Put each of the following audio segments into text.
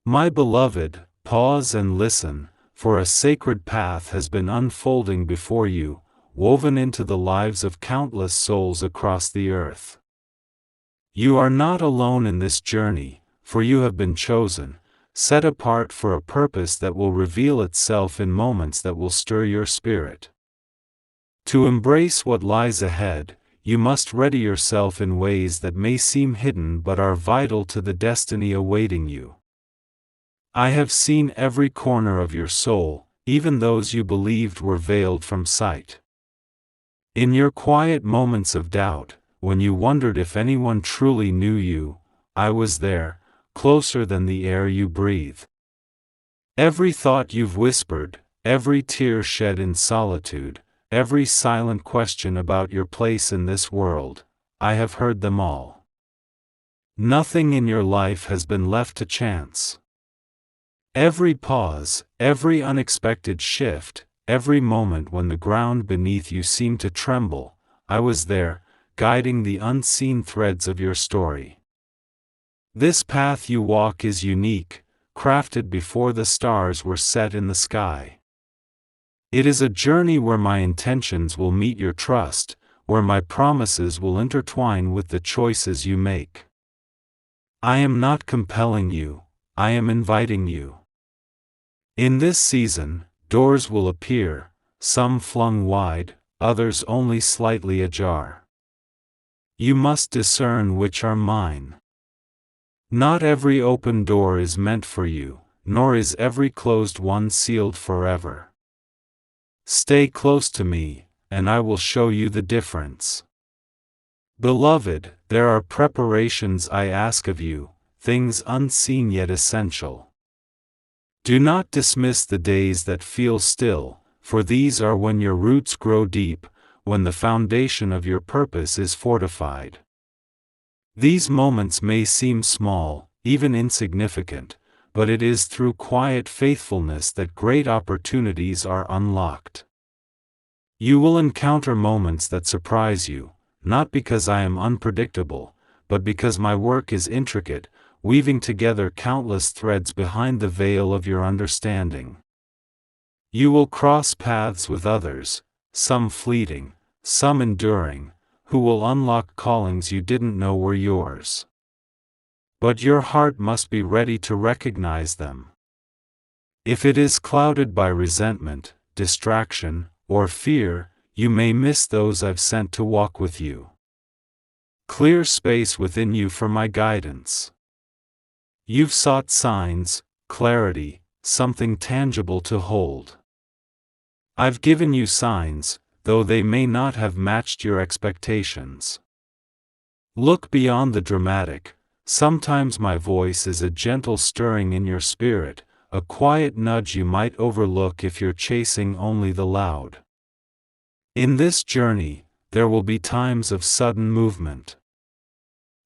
My beloved, pause and listen, for a sacred path has been unfolding before you, woven into the lives of countless souls across the earth. You are not alone in this journey, for you have been chosen, set apart for a purpose that will reveal itself in moments that will stir your spirit. To embrace what lies ahead, you must ready yourself in ways that may seem hidden but are vital to the destiny awaiting you. I have seen every corner of your soul, even those you believed were veiled from sight. In your quiet moments of doubt, when you wondered if anyone truly knew you, I was there, closer than the air you breathe. Every thought you've whispered, every tear shed in solitude, every silent question about your place in this world, I have heard them all. Nothing in your life has been left to chance. Every pause, every unexpected shift, every moment when the ground beneath you seemed to tremble, I was there, guiding the unseen threads of your story. This path you walk is unique, crafted before the stars were set in the sky. It is a journey where my intentions will meet your trust, where my promises will intertwine with the choices you make. I am not compelling you, I am inviting you. In this season, doors will appear, some flung wide, others only slightly ajar. You must discern which are mine. Not every open door is meant for you, nor is every closed one sealed forever. Stay close to me, and I will show you the difference. Beloved, there are preparations I ask of you, things unseen yet essential. Do not dismiss the days that feel still, for these are when your roots grow deep, when the foundation of your purpose is fortified. These moments may seem small, even insignificant, but it is through quiet faithfulness that great opportunities are unlocked. You will encounter moments that surprise you, not because I am unpredictable, but because my work is intricate, weaving together countless threads behind the veil of your understanding. You will cross paths with others, some fleeting, some enduring, who will unlock callings you didn't know were yours. But your heart must be ready to recognize them. If it is clouded by resentment, distraction, or fear, you may miss those I've sent to walk with you. Clear space within you for my guidance. You've sought signs, clarity, something tangible to hold. I've given you signs, though they may not have matched your expectations. Look beyond the dramatic. Sometimes my voice is a gentle stirring in your spirit, a quiet nudge you might overlook if you're chasing only the loud. In this journey, there will be times of sudden movement.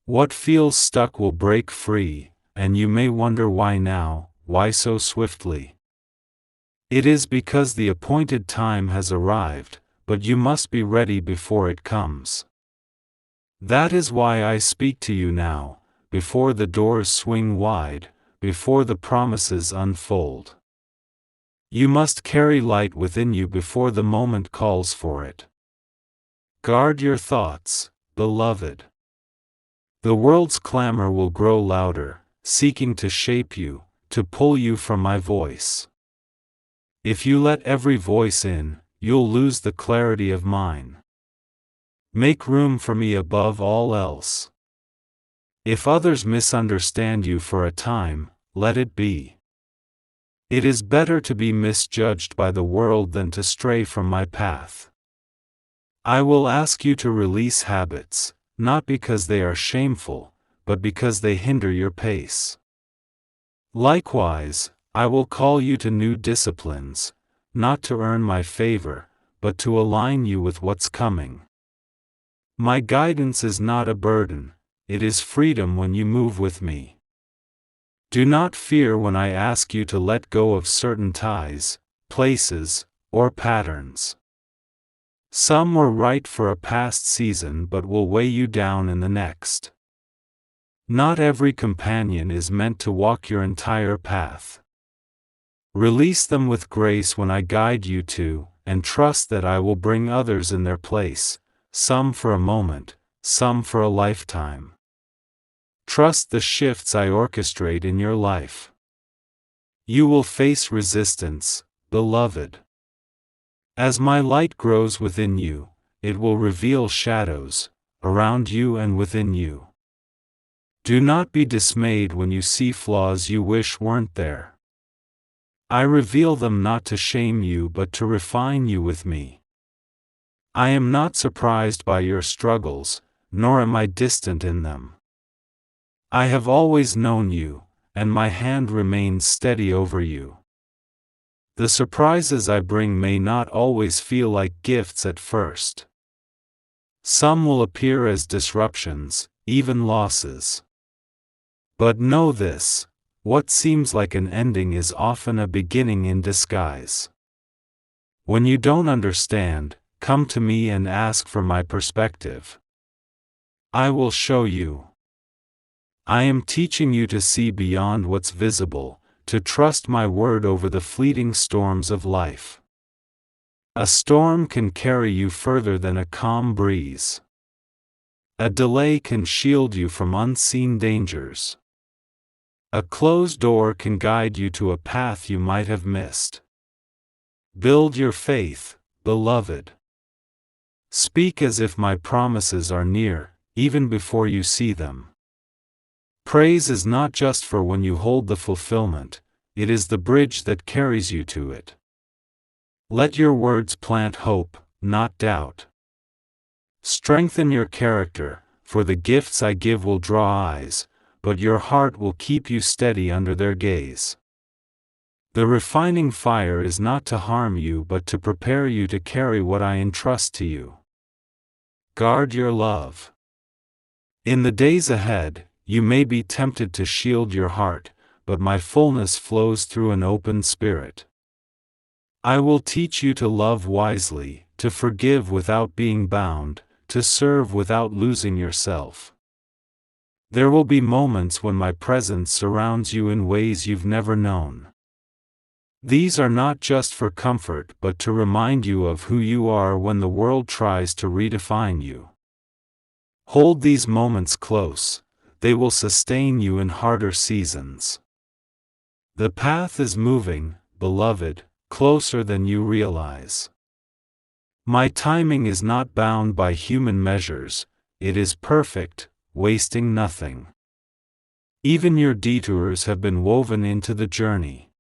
What feels stuck will break free, and you may wonder why now, why so swiftly. It is because the appointed time has arrived, but you must be ready before it comes. That is why I speak to you now, before the doors swing wide, before the promises unfold. You must carry light within you before the moment calls for it. Guard your thoughts, beloved. The world's clamor will grow louder, seeking to shape you, to pull you from my voice. If you let every voice in, you'll lose the clarity of mine. Make room for me above all else. If others misunderstand you for a time, let it be. It is better to be misjudged by the world than to stray from my path. I will ask you to release habits, not because they are shameful, but because they hinder your pace. Likewise, I will call you to new disciplines, not to earn my favor, but to align you with what's coming. My guidance is not a burden, it is freedom when you move with me. Do not fear when I ask you to let go of certain ties, places, or patterns. Some were right for a past season but will weigh you down in the next. Not every companion is meant to walk your entire path. Release them with grace when I guide you to, and trust that I will bring others in their place, some for a moment, some for a lifetime. Trust the shifts I orchestrate in your life. You will face resistance, beloved. As my light grows within you, it will reveal shadows, around you and within you. Do not be dismayed when you see flaws you wish weren't there. I reveal them not to shame you but to refine you with me. I am not surprised by your struggles, nor am I distant in them. I have always known you, and my hand remains steady over you. The surprises I bring may not always feel like gifts at first. Some will appear as disruptions, even losses. But know this: what seems like an ending is often a beginning in disguise. When you don't understand, come to me and ask for my perspective. I will show you. I am teaching you to see beyond what's visible, to trust my word over the fleeting storms of life. A storm can carry you further than a calm breeze. A delay can shield you from unseen dangers. A closed door can guide you to a path you might have missed. Build your faith, beloved. Speak as if my promises are near, even before you see them. Praise is not just for when you hold the fulfillment, it is the bridge that carries you to it. Let your words plant hope, not doubt. Strengthen your character, for the gifts I give will draw eyes, but your heart will keep you steady under their gaze. The refining fire is not to harm you but to prepare you to carry what I entrust to you. Guard your love. In the days ahead, you may be tempted to shield your heart, but my fullness flows through an open spirit. I will teach you to love wisely, to forgive without being bound, to serve without losing yourself. There will be moments when my presence surrounds you in ways you've never known. These are not just for comfort but to remind you of who you are when the world tries to redefine you. Hold these moments close, they will sustain you in harder seasons. The path is moving, beloved, closer than you realize. My timing is not bound by human measures, it is perfect, wasting nothing. Even your detours have been woven into the journey.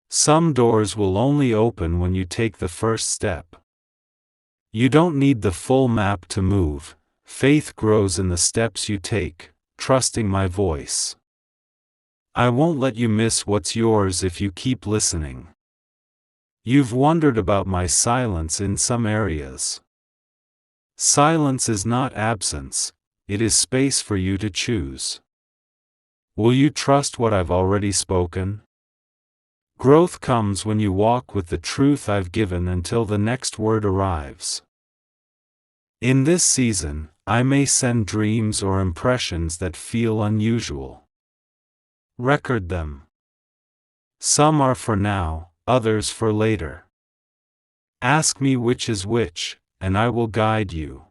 Some doors will only open when you take the first step. You don't need the full map to move, faith grows in the steps you take, trusting my voice. I won't let you miss what's yours if you keep listening. You've wondered about my silence in some areas. Silence is not absence, it is space for you to choose. Will you trust what I've already spoken? Growth comes when you walk with the truth I've given until the next word arrives. In this season, I may send dreams or impressions that feel unusual. Record them. Some are for now, others for later. Ask me which is which, and I will guide you.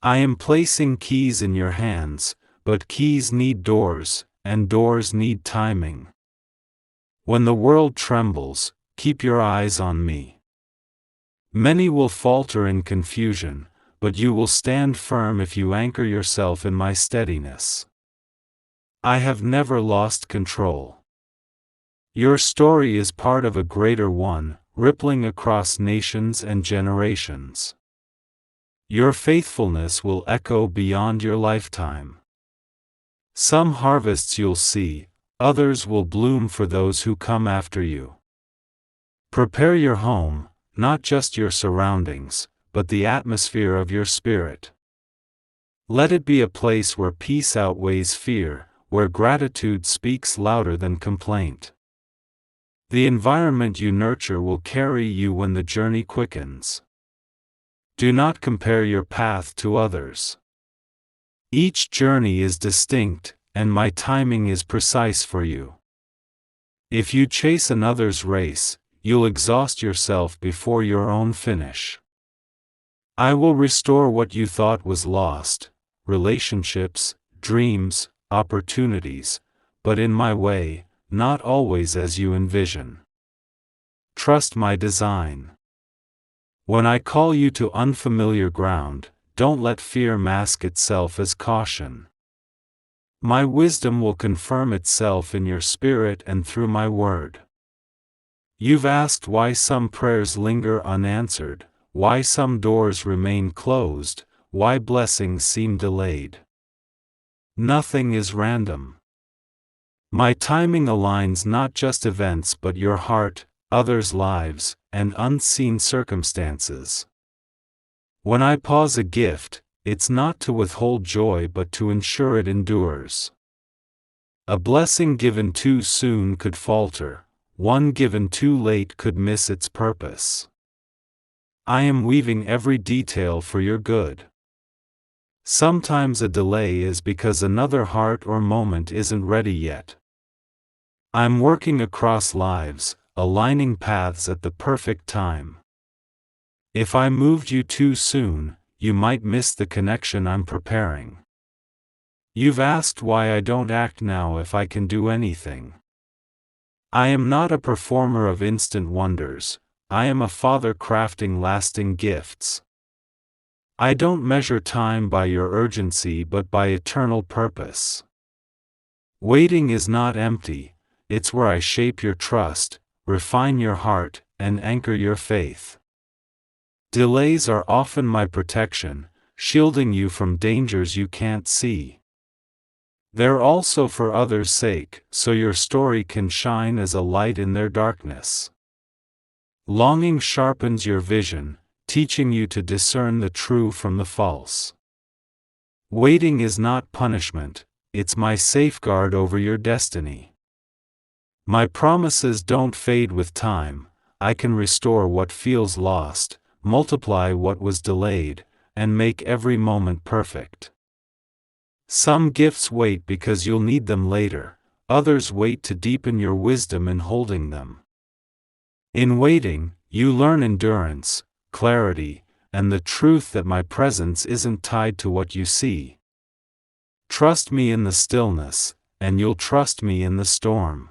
I am placing keys in your hands, but keys need doors, and doors need timing. When the world trembles, keep your eyes on me. Many will falter in confusion, but you will stand firm if you anchor yourself in my steadiness. I have never lost control. Your story is part of a greater one, rippling across nations and generations. Your faithfulness will echo beyond your lifetime. Some harvests you'll see, others will bloom for those who come after you. Prepare your home, not just your surroundings, but the atmosphere of your spirit. Let it be a place where peace outweighs fear, where gratitude speaks louder than complaint. The environment you nurture will carry you when the journey quickens. Do not compare your path to others. Each journey is distinct, and my timing is precise for you. If you chase another's race, you'll exhaust yourself before your own finish. I will restore what you thought was lost, relationships, dreams, opportunities, but in my way, not always as you envision. Trust my design. When I call you to unfamiliar ground, don't let fear mask itself as caution. My wisdom will confirm itself in your spirit and through my word. You've asked why some prayers linger unanswered, why some doors remain closed, why blessings seem delayed. Nothing is random. My timing aligns not just events but your heart, others' lives, and unseen circumstances. When I pause a gift, it's not to withhold joy but to ensure it endures. A blessing given too soon could falter, one given too late could miss its purpose. I am weaving every detail for your good. Sometimes a delay is because another heart or moment isn't ready yet. I'm working across lives, aligning paths at the perfect time. If I moved you too soon, you might miss the connection I'm preparing. You've asked why I don't act now if I can do anything. I am not a performer of instant wonders, I am a father crafting lasting gifts. I don't measure time by your urgency but by eternal purpose. Waiting is not empty, it's where I shape your trust, refine your heart, and anchor your faith. Delays are often my protection, shielding you from dangers you can't see. They're also for others' sake, so your story can shine as a light in their darkness. Longing sharpens your vision, teaching you to discern the true from the false. Waiting is not punishment, it's my safeguard over your destiny. My promises don't fade with time, I can restore what feels lost, multiply what was delayed, and make every moment perfect. Some gifts wait because you'll need them later, others wait to deepen your wisdom in holding them. In waiting, you learn endurance, clarity, and the truth that my presence isn't tied to what you see. Trust me in the stillness, and you'll trust me in the storm.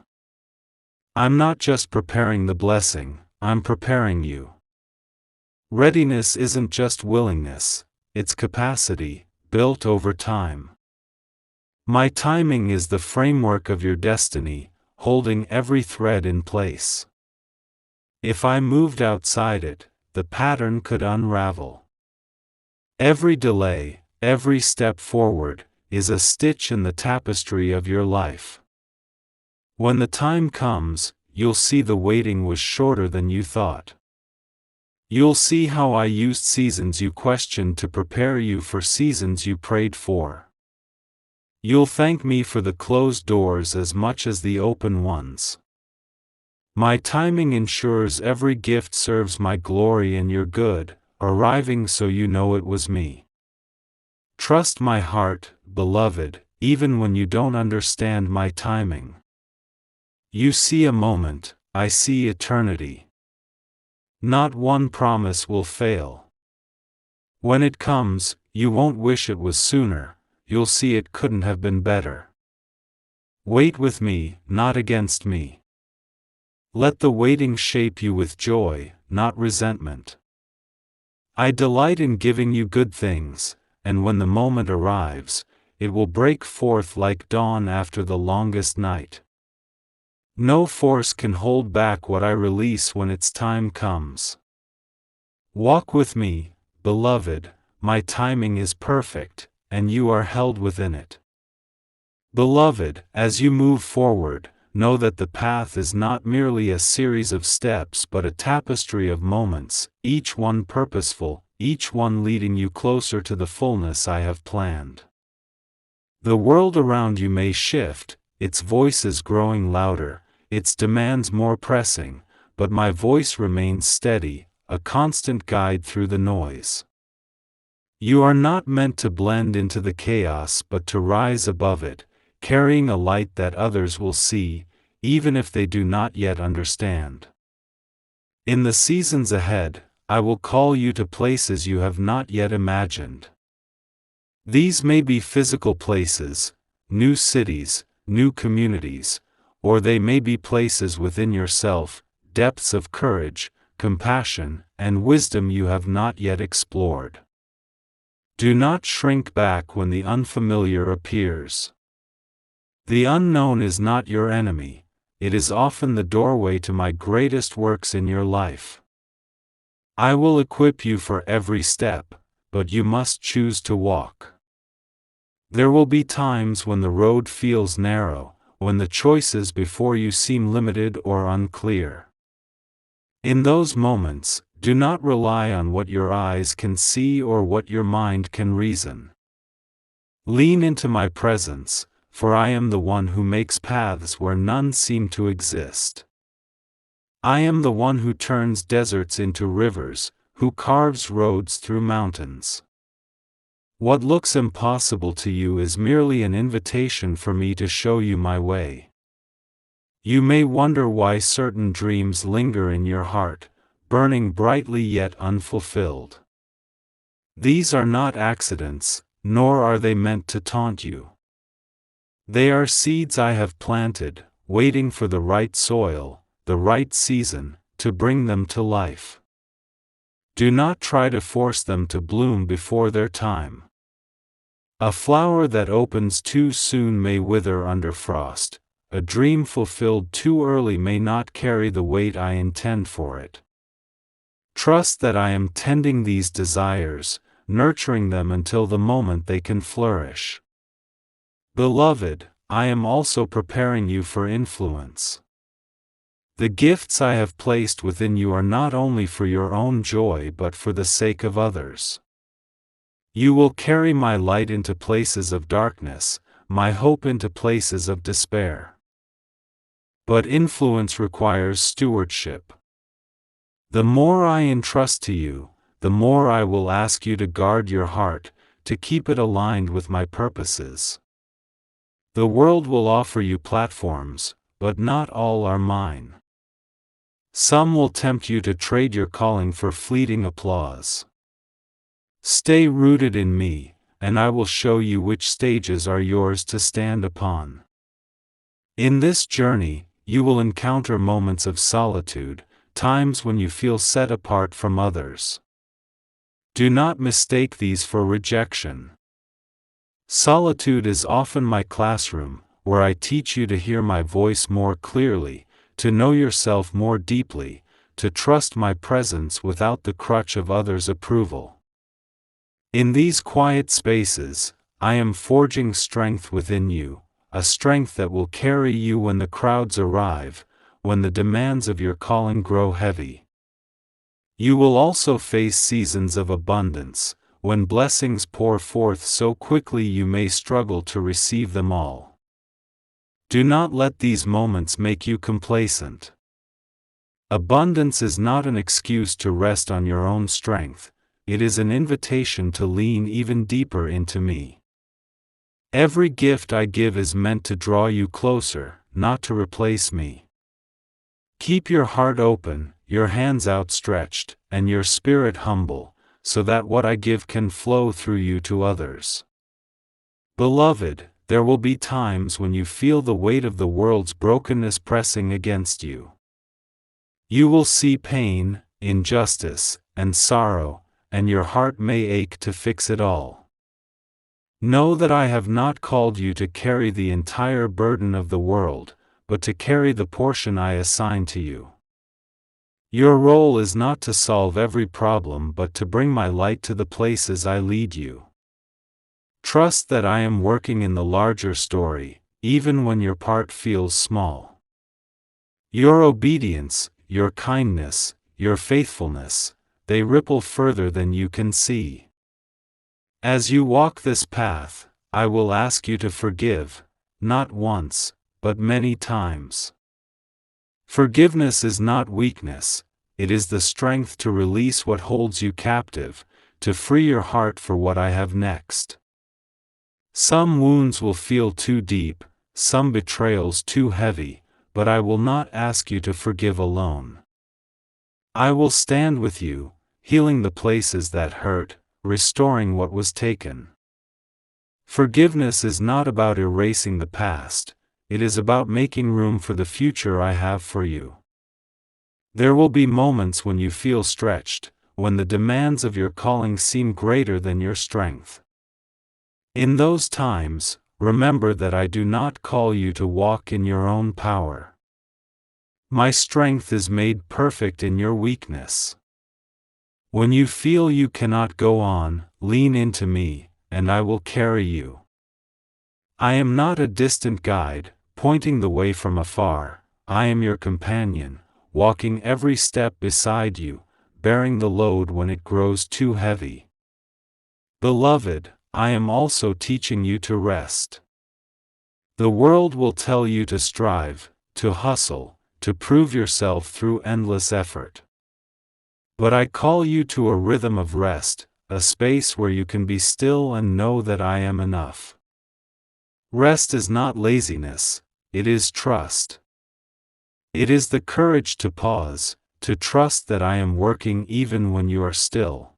I'm not just preparing the blessing, I'm preparing you. Readiness isn't just willingness, it's capacity, built over time. My timing is the framework of your destiny, holding every thread in place. If I moved outside it, the pattern could unravel. Every delay, every step forward, is a stitch in the tapestry of your life. When the time comes, you'll see the waiting was shorter than you thought. You'll see how I used seasons you questioned to prepare you for seasons you prayed for. You'll thank me for the closed doors as much as the open ones. My timing ensures every gift serves my glory and your good, arriving so you know it was me. Trust my heart, beloved, even when you don't understand my timing. You see a moment, I see eternity. Not one promise will fail. When it comes, you won't wish it was sooner, you'll see it couldn't have been better. Wait with me, not against me. Let the waiting shape you with joy, not resentment. I delight in giving you good things, and when the moment arrives, it will break forth like dawn after the longest night. No force can hold back what I release when its time comes. Walk with me, beloved, my timing is perfect, and you are held within it. Beloved, as you move forward, know that the path is not merely a series of steps but a tapestry of moments, each one purposeful, each one leading you closer to the fullness I have planned. The world around you may shift, its voices growing louder, its demands more pressing, but my voice remains steady, a constant guide through the noise. You are not meant to blend into the chaos but to rise above it, carrying a light that others will see, even if they do not yet understand. In the seasons ahead, I will call you to places you have not yet imagined. These may be physical places, new cities, new communities, or they may be places within yourself, depths of courage, compassion, and wisdom you have not yet explored. Do not shrink back when the unfamiliar appears. The unknown is not your enemy, it is often the doorway to my greatest works in your life. I will equip you for every step, but you must choose to walk. There will be times when the road feels narrow, when the choices before you seem limited or unclear. In those moments, do not rely on what your eyes can see or what your mind can reason. Lean into my presence, for I am the one who makes paths where none seem to exist. I am the one who turns deserts into rivers, who carves roads through mountains. What looks impossible to you is merely an invitation for me to show you my way. You may wonder why certain dreams linger in your heart, burning brightly yet unfulfilled. These are not accidents, nor are they meant to taunt you. They are seeds I have planted, waiting for the right soil, the right season, to bring them to life. Do not try to force them to bloom before their time. A flower that opens too soon may wither under frost. A dream fulfilled too early may not carry the weight I intend for it. Trust that I am tending these desires, nurturing them until the moment they can flourish. Beloved, I am also preparing you for influence. The gifts I have placed within you are not only for your own joy but for the sake of others. You will carry my light into places of darkness, my hope into places of despair. But influence requires stewardship. The more I entrust to you, the more I will ask you to guard your heart, to keep it aligned with my purposes. The world will offer you platforms, but not all are mine. Some will tempt you to trade your calling for fleeting applause. Stay rooted in me, and I will show you which stages are yours to stand upon. In this journey, you will encounter moments of solitude, times when you feel set apart from others. Do not mistake these for rejection. Solitude is often my classroom, where I teach you to hear my voice more clearly, to know yourself more deeply, to trust my presence without the crutch of others' approval. In these quiet spaces, I am forging strength within you, a strength that will carry you when the crowds arrive, when the demands of your calling grow heavy. You will also face seasons of abundance, when blessings pour forth so quickly you may struggle to receive them all. Do not let these moments make you complacent. Abundance is not an excuse to rest on your own strength. It is an invitation to lean even deeper into me. Every gift I give is meant to draw you closer, not to replace me. Keep your heart open, your hands outstretched, and your spirit humble, so that what I give can flow through you to others. Beloved, there will be times when you feel the weight of the world's brokenness pressing against you. You will see pain, injustice, and sorrow, and your heart may ache to fix it all. Know that I have not called you to carry the entire burden of the world, but to carry the portion I assign to you. Your role is not to solve every problem but to bring my light to the places I lead you. Trust that I am working in the larger story, even when your part feels small. Your obedience, your kindness, your faithfulness, they ripple further than you can see. As you walk this path, I will ask you to forgive, not once, but many times. Forgiveness is not weakness, it is the strength to release what holds you captive, to free your heart for what I have next. Some wounds will feel too deep, some betrayals too heavy, but I will not ask you to forgive alone. I will stand with you, healing the places that hurt, restoring what was taken. Forgiveness is not about erasing the past, it is about making room for the future I have for you. There will be moments when you feel stretched, when the demands of your calling seem greater than your strength. In those times, remember that I do not call you to walk in your own power. My strength is made perfect in your weakness. When you feel you cannot go on, lean into me, and I will carry you. I am not a distant guide, pointing the way from afar. I am your companion, walking every step beside you, bearing the load when it grows too heavy. Beloved, I am also teaching you to rest. The world will tell you to strive, to hustle, to prove yourself through endless effort. But I call you to a rhythm of rest, a space where you can be still and know that I am enough. Rest is not laziness, it is trust. It is the courage to pause, to trust that I am working even when you are still.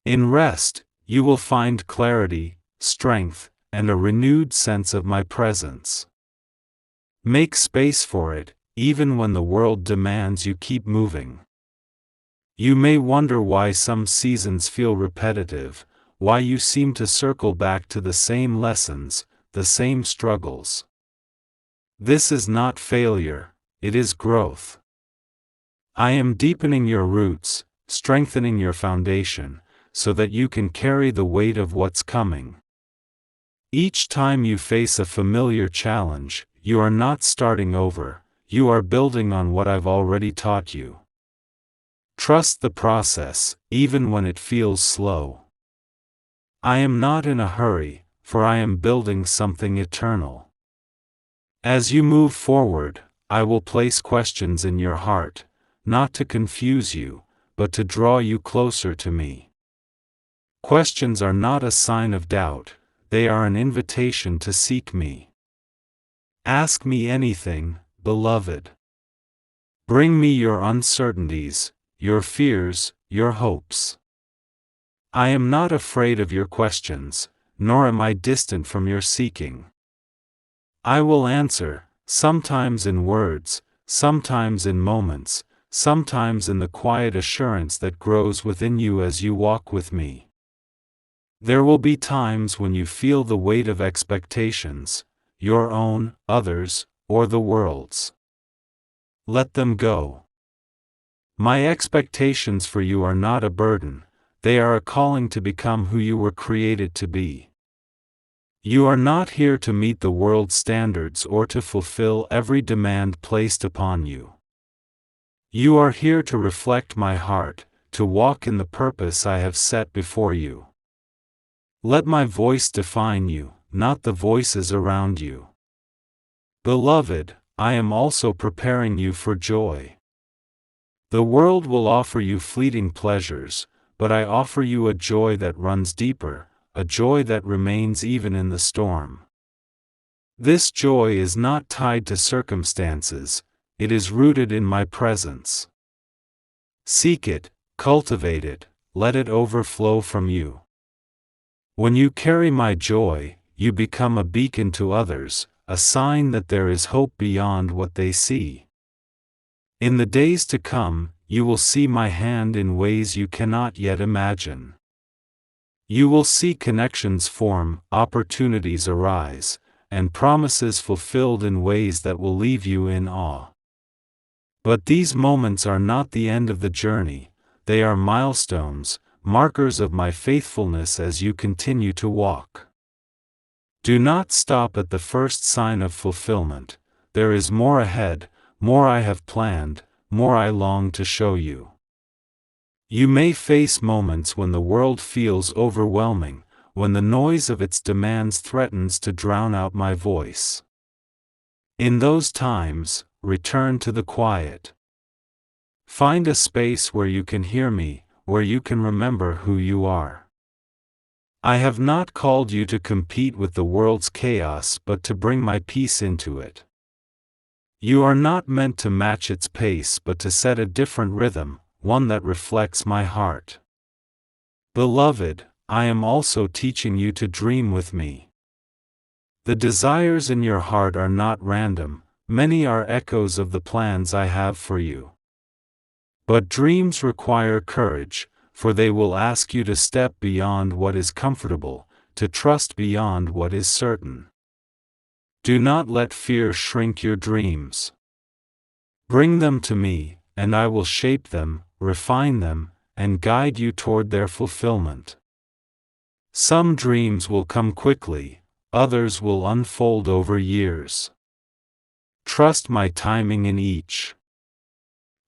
In rest, you will find clarity, strength, and a renewed sense of my presence. Make space for it, even when the world demands you keep moving. You may wonder why some seasons feel repetitive, why you seem to circle back to the same lessons, the same struggles. This is not failure, it is growth. I am deepening your roots, strengthening your foundation, so that you can carry the weight of what's coming. Each time you face a familiar challenge, you are not starting over, you are building on what I've already taught you. Trust the process, even when it feels slow. I am not in a hurry, for I am building something eternal. As you move forward, I will place questions in your heart, not to confuse you, but to draw you closer to me. Questions are not a sign of doubt, they are an invitation to seek me. Ask me anything, beloved. Bring me your uncertainties, your fears, your hopes. I am not afraid of your questions, nor am I distant from your seeking. I will answer, sometimes in words, sometimes in moments, sometimes in the quiet assurance that grows within you as you walk with me. There will be times when you feel the weight of expectations, your own, others, or the world's. Let them go. My expectations for you are not a burden, they are a calling to become who you were created to be. You are not here to meet the world's standards or to fulfill every demand placed upon you. You are here to reflect my heart, to walk in the purpose I have set before you. Let my voice define you, not the voices around you. Beloved, I am also preparing you for joy. The world will offer you fleeting pleasures, but I offer you a joy that runs deeper, a joy that remains even in the storm. This joy is not tied to circumstances, it is rooted in my presence. Seek it, cultivate it, let it overflow from you. When you carry my joy, you become a beacon to others, a sign that there is hope beyond what they see. In the days to come, you will see my hand in ways you cannot yet imagine. You will see connections form, opportunities arise, and promises fulfilled in ways that will leave you in awe. But these moments are not the end of the journey, they are milestones, markers of my faithfulness as you continue to walk. Do not stop at the first sign of fulfillment, there is more ahead, more I have planned, more I long to show you. You may face moments when the world feels overwhelming, when the noise of its demands threatens to drown out my voice. In those times, return to the quiet. Find a space where you can hear me, where you can remember who you are. I have not called you to compete with the world's chaos but to bring my peace into it. You are not meant to match its pace but to set a different rhythm, one that reflects my heart. Beloved, I am also teaching you to dream with me. The desires in your heart are not random, many are echoes of the plans I have for you. But dreams require courage, for they will ask you to step beyond what is comfortable, to trust beyond what is certain. Do not let fear shrink your dreams. Bring them to me, and I will shape them, refine them, and guide you toward their fulfillment. Some dreams will come quickly, others will unfold over years. Trust my timing in each.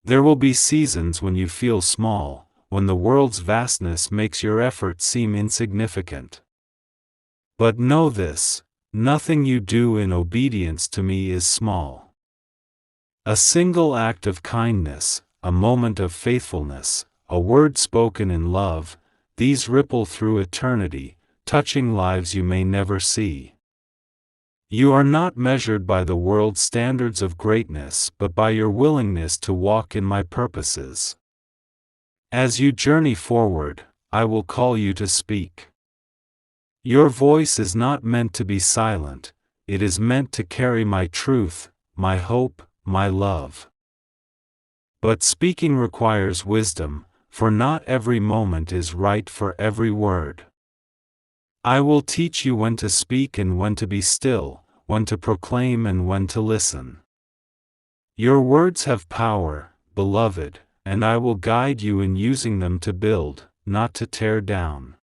There will be seasons when you feel small, when the world's vastness makes your effort seem insignificant. But know this: nothing you do in obedience to me is small. A single act of kindness, a moment of faithfulness, a word spoken in love, these ripple through eternity, touching lives you may never see. You are not measured by the world's standards of greatness but by your willingness to walk in my purposes. As you journey forward, I will call you to speak. Your voice is not meant to be silent, it is meant to carry my truth, my hope, my love. But speaking requires wisdom, for not every moment is right for every word. I will teach you when to speak and when to be still, when to proclaim and when to listen. Your words have power, beloved, and I will guide you in using them to build, not to tear down.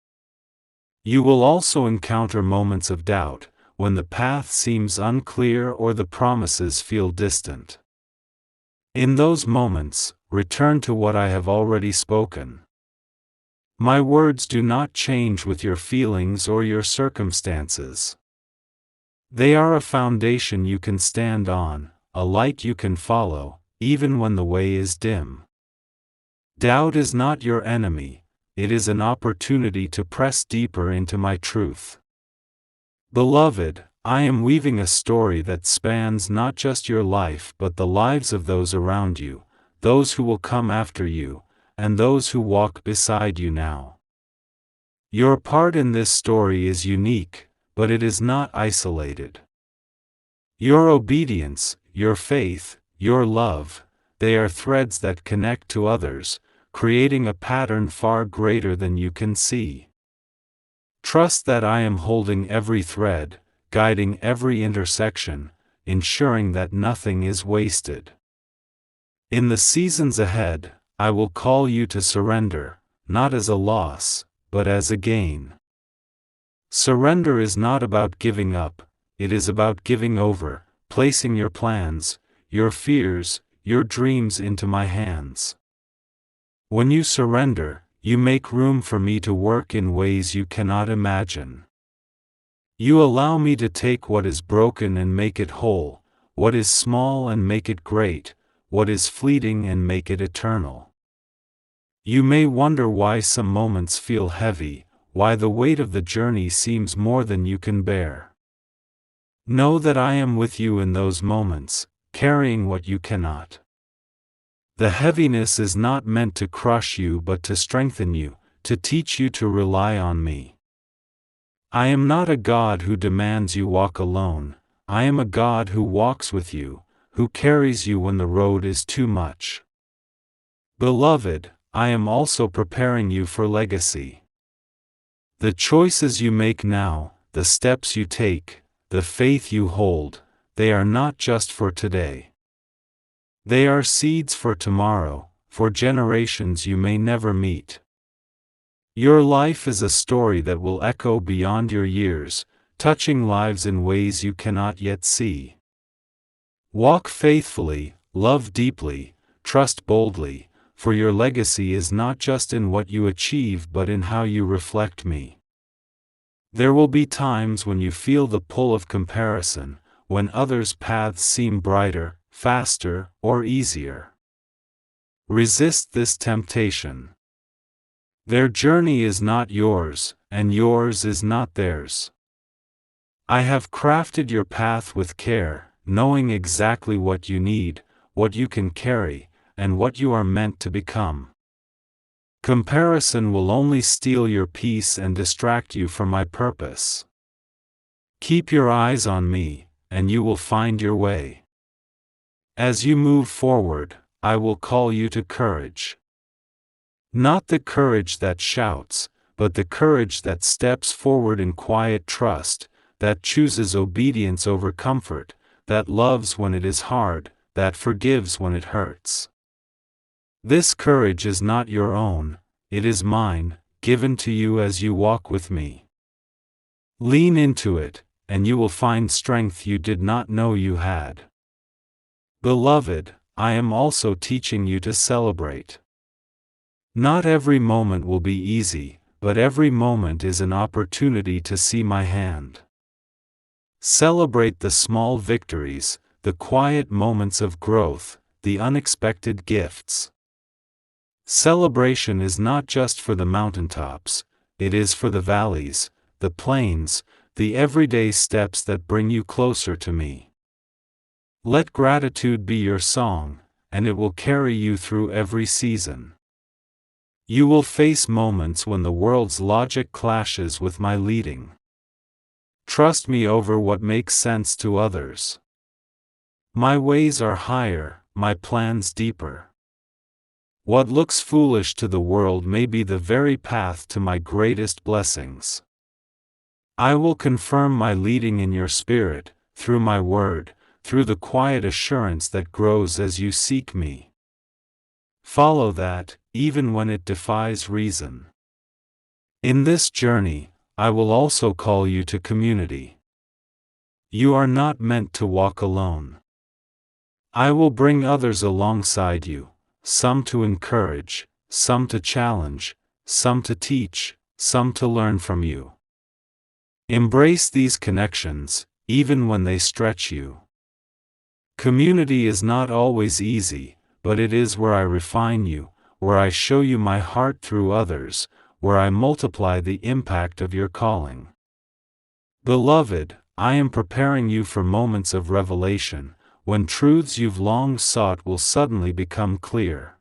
You will also encounter moments of doubt, when the path seems unclear or the promises feel distant. In those moments, return to what I have already spoken. My words do not change with your feelings or your circumstances. They are a foundation you can stand on, a light you can follow, even when the way is dim. Doubt is not your enemy, it is an opportunity to press deeper into my truth. Beloved, I am weaving a story that spans not just your life but the lives of those around you, those who will come after you, and those who walk beside you now. Your part in this story is unique, but it is not isolated. Your obedience, your faith, your love, they are threads that connect to others, creating a pattern far greater than you can see. Trust that I am holding every thread, guiding every intersection, ensuring that nothing is wasted. In the seasons ahead, I will call you to surrender, not as a loss, but as a gain. Surrender is not about giving up, it is about giving over, placing your plans, your fears, your dreams into my hands. When you surrender, you make room for me to work in ways you cannot imagine. You allow me to take what is broken and make it whole, what is small and make it great, what is fleeting and make it eternal. You may wonder why some moments feel heavy, why the weight of the journey seems more than you can bear. Know that I am with you in those moments, carrying what you cannot. The heaviness is not meant to crush you but to strengthen you, to teach you to rely on me. I am not a God who demands you walk alone, I am a God who walks with you, who carries you when the road is too much. Beloved, I am also preparing you for legacy. The choices you make now, the steps you take, the faith you hold, they are not just for today. They are seeds for tomorrow, for generations you may never meet. Your life is a story that will echo beyond your years, touching lives in ways you cannot yet see. Walk faithfully, love deeply, trust boldly, for your legacy is not just in what you achieve but in how you reflect me. There will be times when you feel the pull of comparison, when others' paths seem brighter, faster, or easier. Resist this temptation. Their journey is not yours, and yours is not theirs. I have crafted your path with care, knowing exactly what you need, what you can carry, and what you are meant to become. Comparison will only steal your peace and distract you from my purpose. Keep your eyes on me, and you will find your way. As you move forward, I will call you to courage. Not the courage that shouts, but the courage that steps forward in quiet trust, that chooses obedience over comfort, that loves when it is hard, that forgives when it hurts. This courage is not your own, it is mine, given to you as you walk with me. Lean into it, and you will find strength you did not know you had. Beloved, I am also teaching you to celebrate. Not every moment will be easy, but every moment is an opportunity to see my hand. Celebrate the small victories, the quiet moments of growth, the unexpected gifts. Celebration is not just for the mountaintops, it is for the valleys, the plains, the everyday steps that bring you closer to me. Let gratitude be your song, and it will carry you through every season. You will face moments when the world's logic clashes with my leading. Trust me over what makes sense to others. My ways are higher, my plans deeper. What looks foolish to the world may be the very path to my greatest blessings. I will confirm my leading in your spirit, through my word, through the quiet assurance that grows as you seek me. Follow that, even when it defies reason. In this journey, I will also call you to community. You are not meant to walk alone. I will bring others alongside you, some to encourage, some to challenge, some to teach, some to learn from you. Embrace these connections, even when they stretch you. Community is not always easy, but it is where I refine you, where I show you my heart through others, where I multiply the impact of your calling. Beloved, I am preparing you for moments of revelation, when truths you've long sought will suddenly become clear.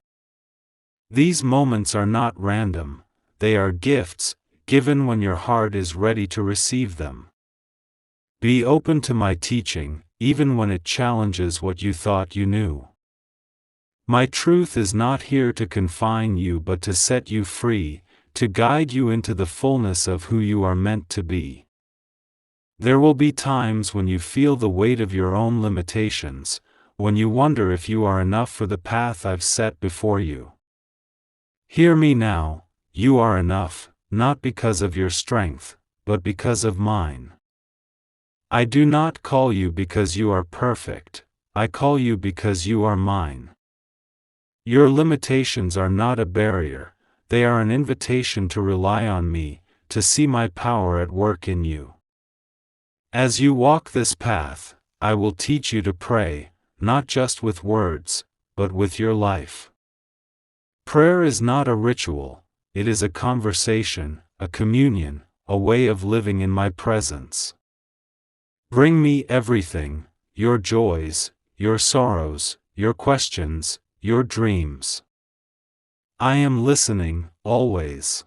These moments are not random, they are gifts, given when your heart is ready to receive them. Be open to my teaching, even when it challenges what you thought you knew. My truth is not here to confine you but to set you free, to guide you into the fullness of who you are meant to be. There will be times when you feel the weight of your own limitations, when you wonder if you are enough for the path I've set before you. Hear me now, you are enough, not because of your strength, but because of mine. I do not call you because you are perfect, I call you because you are mine. Your limitations are not a barrier, they are an invitation to rely on me, to see my power at work in you. As you walk this path, I will teach you to pray, not just with words, but with your life. Prayer is not a ritual, it is a conversation, a communion, a way of living in my presence. Bring me everything, your joys, your sorrows, your questions, your dreams. I am listening, always.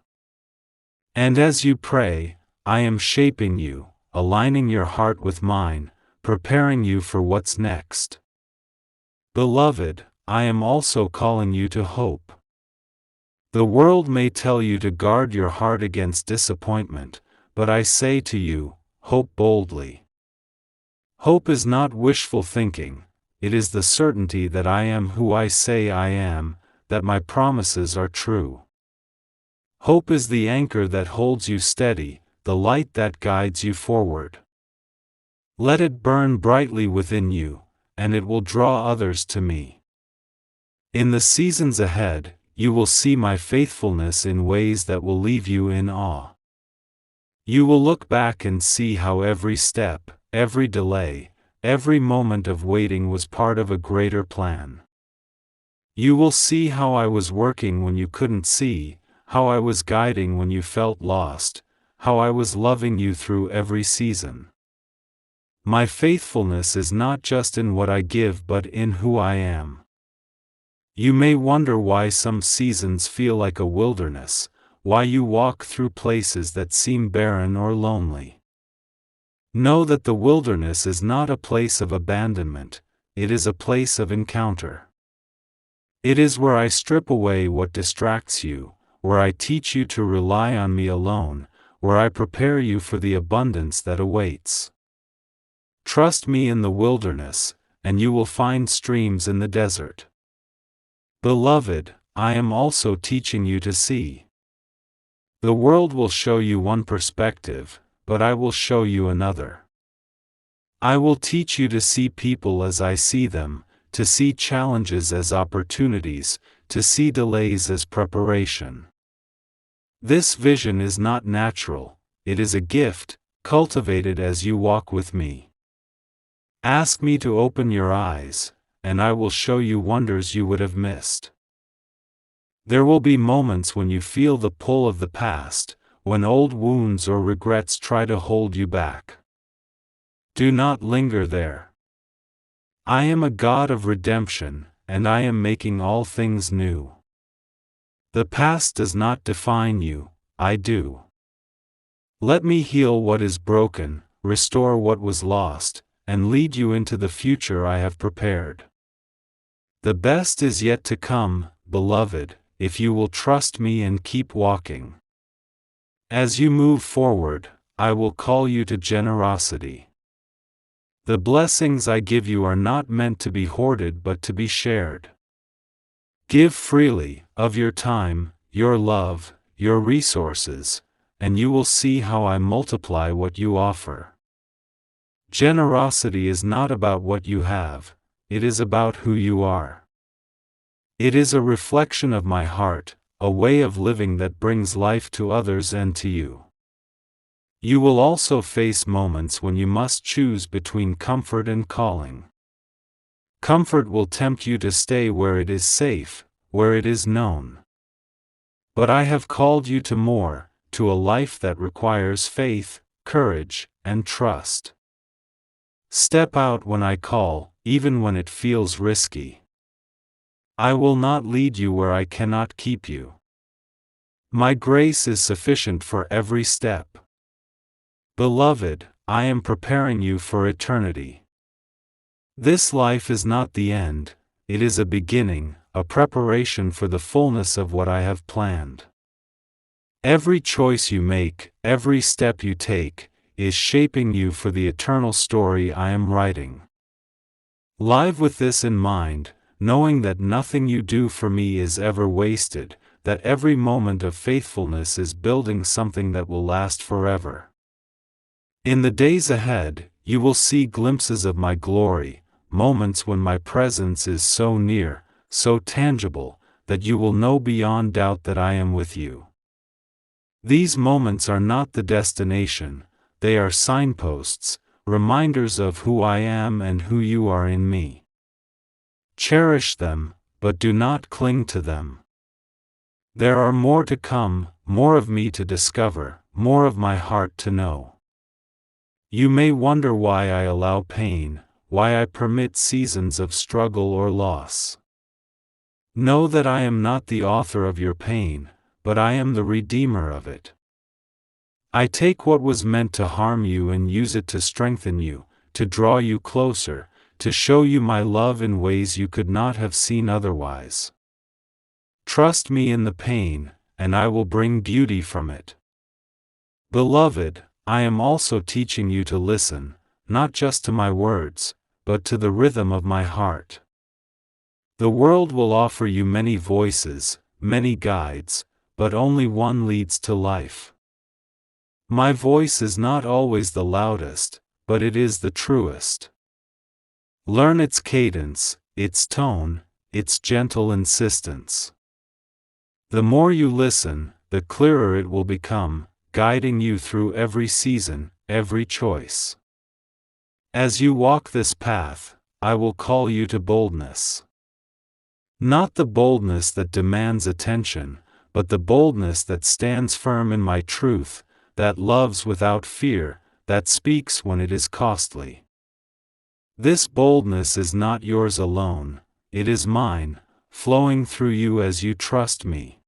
And as you pray, I am shaping you, aligning your heart with mine, preparing you for what's next. Beloved, I am also calling you to hope. The world may tell you to guard your heart against disappointment, but I say to you, hope boldly. Hope is not wishful thinking, it is the certainty that I am who I say I am, that my promises are true. Hope is the anchor that holds you steady, the light that guides you forward. Let it burn brightly within you, and it will draw others to me. In the seasons ahead, you will see my faithfulness in ways that will leave you in awe. You will look back and see how every step, every delay, every moment of waiting was part of a greater plan. You will see how I was working when you couldn't see, how I was guiding when you felt lost, how I was loving you through every season. My faithfulness is not just in what I give but in who I am. You may wonder why some seasons feel like a wilderness, why you walk through places that seem barren or lonely. Know that the wilderness is not a place of abandonment, it is a place of encounter. It is where I strip away what distracts you, where I teach you to rely on me alone, where I prepare you for the abundance that awaits. Trust me in the wilderness, and you will find streams in the desert. Beloved, I am also teaching you to see. The world will show you one perspective, but I will show you another. I will teach you to see people as I see them, to see challenges as opportunities, to see delays as preparation. This vision is not natural, it is a gift, cultivated as you walk with me. Ask me to open your eyes, and I will show you wonders you would have missed. There will be moments when you feel the pull of the past, when old wounds or regrets try to hold you back. Do not linger there. I am a God of redemption, and I am making all things new. The past does not define you, I do. Let me heal what is broken, restore what was lost, and lead you into the future I have prepared. The best is yet to come, beloved, if you will trust me and keep walking. As you move forward, I will call you to generosity. The blessings I give you are not meant to be hoarded but to be shared. Give freely, of your time, your love, your resources, and you will see how I multiply what you offer. Generosity is not about what you have, it is about who you are. It is a reflection of my heart, a way of living that brings life to others and to you. You will also face moments when you must choose between comfort and calling. Comfort will tempt you to stay where it is safe, where it is known. But I have called you to more, to a life that requires faith, courage, and trust. Step out when I call, even when it feels risky. I will not lead you where I cannot keep you. My grace is sufficient for every step. Beloved, I am preparing you for eternity. This life is not the end, it is a beginning, a preparation for the fullness of what I have planned. Every choice you make, every step you take, is shaping you for the eternal story I am writing. Live with this in mind, knowing that nothing you do for me is ever wasted, that every moment of faithfulness is building something that will last forever. In the days ahead, you will see glimpses of my glory, moments when my presence is so near, so tangible, that you will know beyond doubt that I am with you. These moments are not the destination, they are signposts, reminders of who I am and who you are in me. Cherish them, but do not cling to them. There are more to come, more of me to discover, more of my heart to know. You may wonder why I allow pain, why I permit seasons of struggle or loss. Know that I am not the author of your pain, but I am the redeemer of it. I take what was meant to harm you and use it to strengthen you, to draw you closer, to show you my love in ways you could not have seen otherwise. Trust me in the pain, and I will bring beauty from it. Beloved, I am also teaching you to listen, not just to my words, but to the rhythm of my heart. The world will offer you many voices, many guides, but only one leads to life. My voice is not always the loudest, but it is the truest. Learn its cadence, its tone, its gentle insistence. The more you listen, the clearer it will become, guiding you through every season, every choice. As you walk this path, I will call you to boldness. Not the boldness that demands attention, but the boldness that stands firm in my truth, that loves without fear, that speaks when it is costly. This boldness is not yours alone, it is mine, flowing through you as you trust me.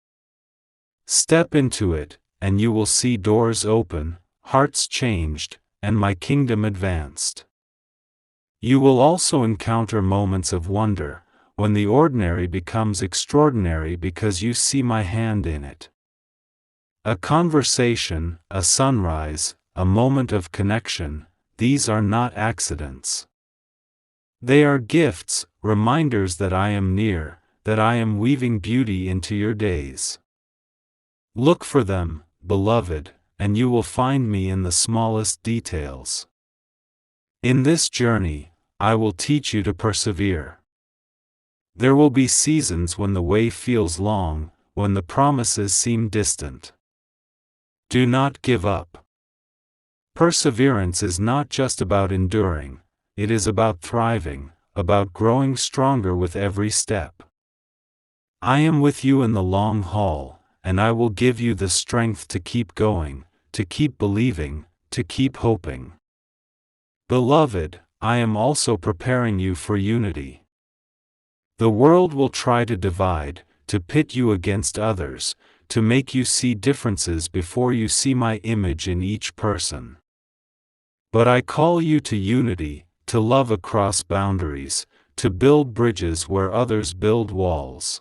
Step into it, and you will see doors open, hearts changed, and my kingdom advanced. You will also encounter moments of wonder, when the ordinary becomes extraordinary because you see my hand in it. A conversation, a sunrise, a moment of connection, these are not accidents. They are gifts, reminders that I am near, that I am weaving beauty into your days. Look for them, beloved, and you will find me in the smallest details. In this journey, I will teach you to persevere. There will be seasons when the way feels long, when the promises seem distant. Do not give up. Perseverance is not just about enduring, it is about thriving, about growing stronger with every step. I am with you in the long haul, and I will give you the strength to keep going, to keep believing, to keep hoping. Beloved, I am also preparing you for unity. The world will try to divide, to pit you against others, to make you see differences before you see my image in each person. But I call you to unity, to love across boundaries, to build bridges where others build walls.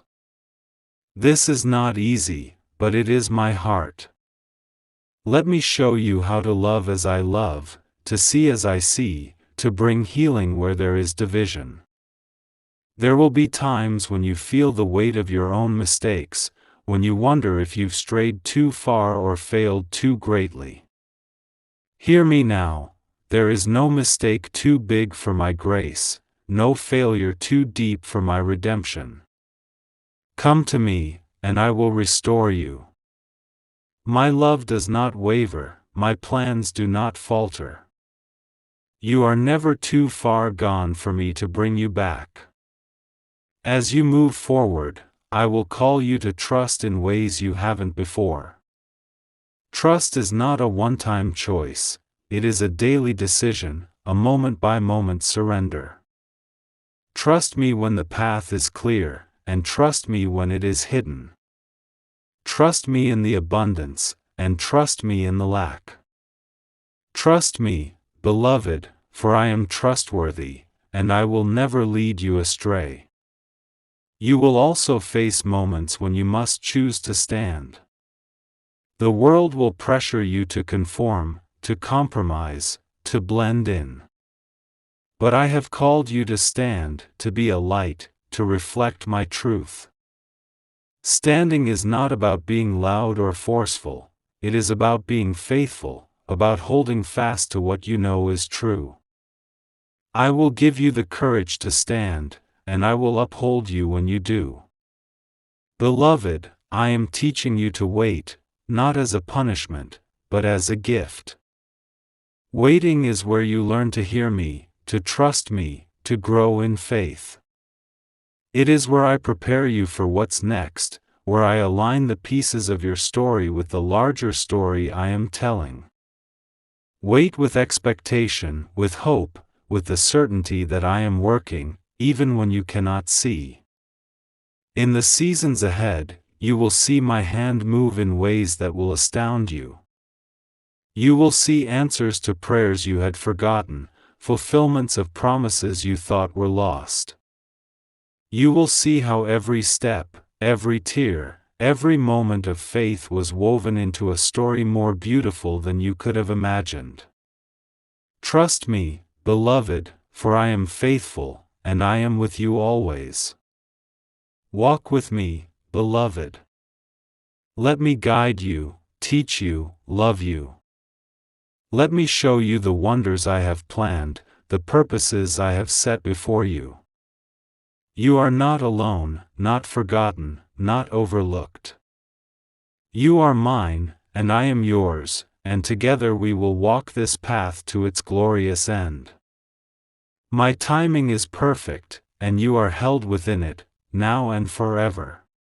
This is not easy, but it is my heart. Let me show you how to love as I love, to see as I see, to bring healing where there is division. There will be times when you feel the weight of your own mistakes, when you wonder if you've strayed too far or failed too greatly. Hear me now, there is no mistake too big for my grace, no failure too deep for my redemption. Come to me, and I will restore you. My love does not waver, my plans do not falter. You are never too far gone for me to bring you back. As you move forward, I will call you to trust in ways you haven't before. Trust is not a one-time choice, it is a daily decision, a moment-by-moment surrender. Trust me when the path is clear, and trust me when it is hidden. Trust me in the abundance, and trust me in the lack. Trust me, beloved, for I am trustworthy, and I will never lead you astray. You will also face moments when you must choose to stand. The world will pressure you to conform, to compromise, to blend in. But I have called you to stand, to be a light, to reflect my truth. Standing is not about being loud or forceful, it is about being faithful, about holding fast to what you know is true. I will give you the courage to stand, and I will uphold you when you do. Beloved, I am teaching you to wait, not as a punishment, but as a gift. Waiting is where you learn to hear me, to trust me, to grow in faith. It is where I prepare you for what's next, where I align the pieces of your story with the larger story I am telling. Wait with expectation, with hope, with the certainty that I am working, even when you cannot see. In the seasons ahead, you will see my hand move in ways that will astound you. You will see answers to prayers you had forgotten, fulfillments of promises you thought were lost. You will see how every step, every tear, every moment of faith was woven into a story more beautiful than you could have imagined. Trust me, beloved, for I am faithful, and I am with you always. Walk with me, beloved. Let me guide you, teach you, love you. Let me show you the wonders I have planned, the purposes I have set before you. You are not alone, not forgotten, not overlooked. You are mine, and I am yours, and together we will walk this path to its glorious end. My timing is perfect, and you are held within it, now and forever.